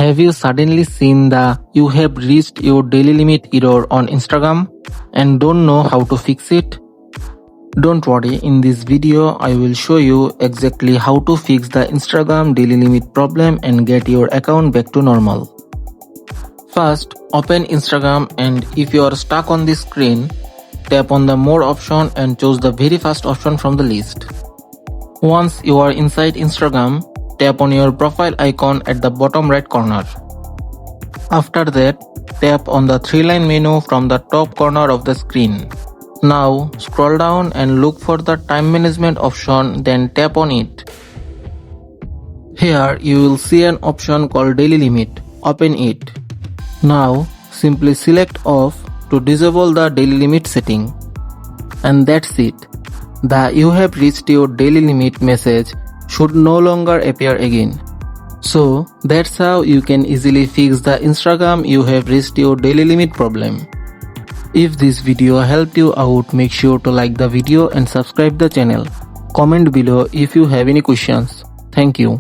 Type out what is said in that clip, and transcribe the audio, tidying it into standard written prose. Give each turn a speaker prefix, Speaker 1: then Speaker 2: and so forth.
Speaker 1: Have you suddenly seen the "you have reached your daily limit" error on Instagram and don't know how to fix it? Don't worry, in this video I will show you exactly how to fix the Instagram daily limit problem and get your account back to normal. First, open Instagram, and if you are stuck on this screen, tap on the More option and choose the very first option from the list. Once you are inside Instagram, tap on your profile icon at the bottom right corner. After that, tap on the three-line menu from the top corner of the screen. Now scroll down and look for the time management option, then tap on it. Here you will see an option called daily limit. Open it. Now simply select off to disable the daily limit setting. And that's it. The "you have reached your daily limit" message should no longer appear again. So that's how you can easily fix the Instagram "you have reached your daily limit" problem. If this video helped you out, make sure to like the video and subscribe the channel. Comment below if you have any questions. Thank you.